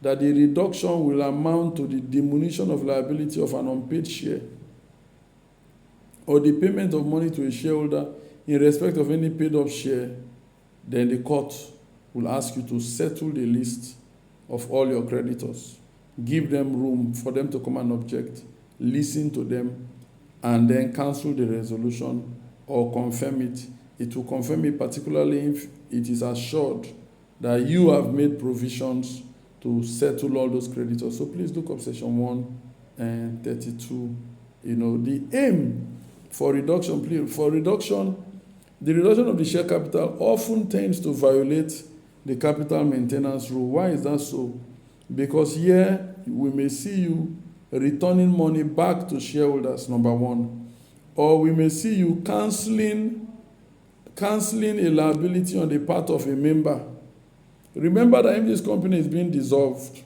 A: that the reduction will amount to the diminution of liability of an unpaid share or the payment of money to a shareholder in respect of any paid up share, then the court will ask you to settle the list of all your creditors. Give them room for them to come and object, listen to them, and then cancel the resolution or confirm it. It will confirm it particularly if it is assured that you have made provisions to settle all those creditors. So please look up section 132. The aim for reduction, the reduction of the share capital often tends to violate the capital maintenance rule. Why is that so? Because here we may see you returning money back to shareholders, number one, or we may see you cancelling a liability on the part of a member. Remember that if this company is being dissolved,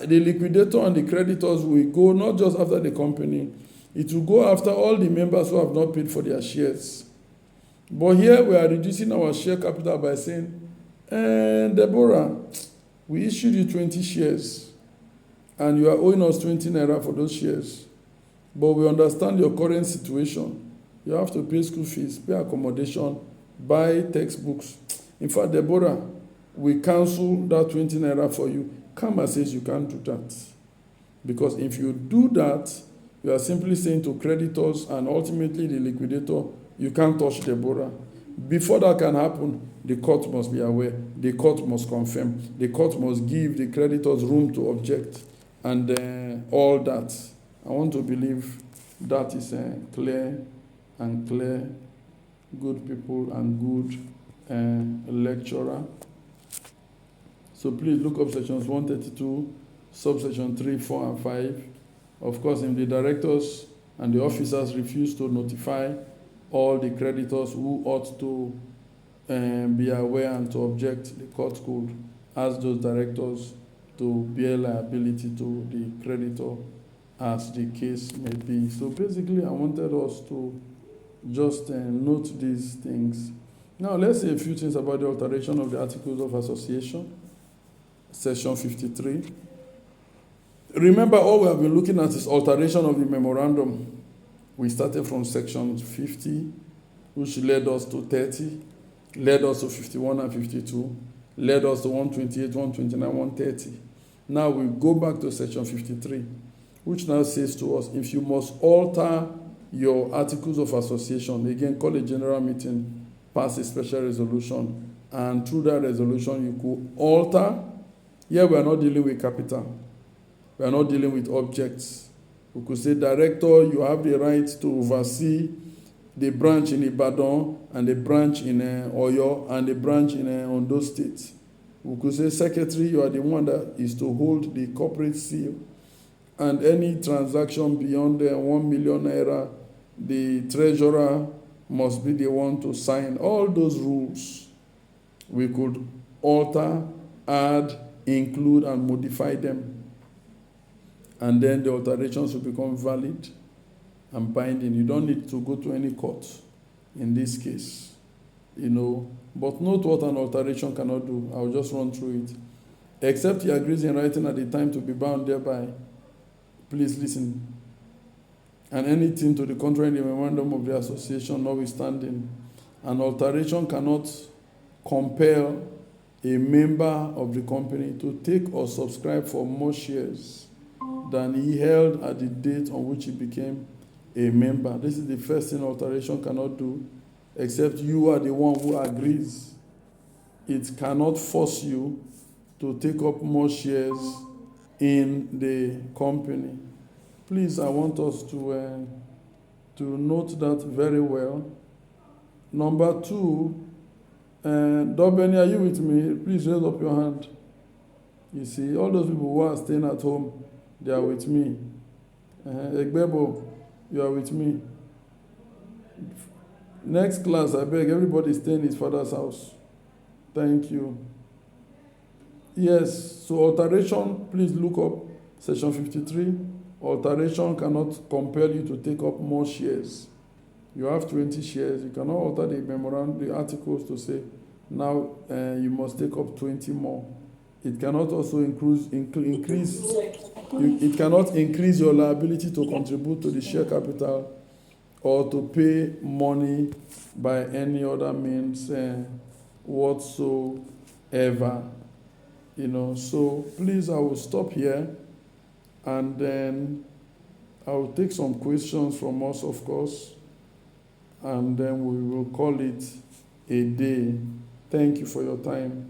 A: the liquidator and the creditors will go not just after the company, it will go after all the members who have not paid for their shares. But here we are reducing our share capital by saying, Deborah, we issued you 20 shares and you are owing us 20 naira for those shares. But we understand your current situation. You have to pay school fees, pay accommodation, buy textbooks. In fact, Deborah, we cancel that 20 naira for you. Karma says you can't do that. Because if you do that, you are simply saying to creditors and ultimately the liquidator, you can't touch Deborah. Before that can happen, the court must be aware. The court must confirm. The court must give the creditors room to object. And all that. I want to believe that is clear, good people and good lecturer. So please look up sections 132, subsection 3, 4, and 5. Of course, if the directors and the officers refuse to notify all the creditors who ought to be aware and to object, the court could ask those directors to bear liability to the creditor as the case may be. So basically, I wanted us to just note these things. Now, let's say a few things about the alteration of the Articles of Association, section 53. Remember, all we have been looking at is alteration of the memorandum. We started from section 50, which led us to 30, led us to 51 and 52, led us to 128, 129, 130. Now we go back to section 53, which now says to us, if you must alter your articles of association, again, call a general meeting, pass a special resolution, and through that resolution, you could alter. Here, we are not dealing with capital. We are not dealing with objects. We could say, director, you have the right to oversee the branch in Ibadan and the branch in Oyo and the branch in Ondo State. We could say, secretary, you are the one that is to hold the corporate seal. And any transaction beyond 1 million naira, the treasurer must be the one to sign. All those rules we could alter, add, include, and modify them. And then the alterations will become valid and binding. You don't need to go to any court in this case. But note what an alteration cannot do. I'll just run through it. Except he agrees in writing at the time to be bound thereby. Please listen. And anything to the contrary in the memorandum of the association notwithstanding, an alteration cannot compel a member of the company to take or subscribe for more shares than he held at the date on which he became a member. This is the first thing alteration cannot do, except you are the one who agrees. It cannot force you to take up more shares in the company. Please, I want us to note that very well. Number two, Dobeni, are you with me? Please raise up your hand. You see, all those people who are staying at home, they are with me. Egbebo, you are with me. Next class, I beg everybody stay in his father's house. Thank you. Yes, so alteration, please look up section 53. Alteration cannot compel you to take up more shares. You have 20 shares. You cannot alter the memorandum, the articles to say, now you must take up 20 more. It cannot also increase. It cannot increase your liability to contribute to the share capital or to pay money by any other means whatsoever. So please, I will stop here, and then I will take some questions from us, of course, and then we will call it a day. Thank you for your time.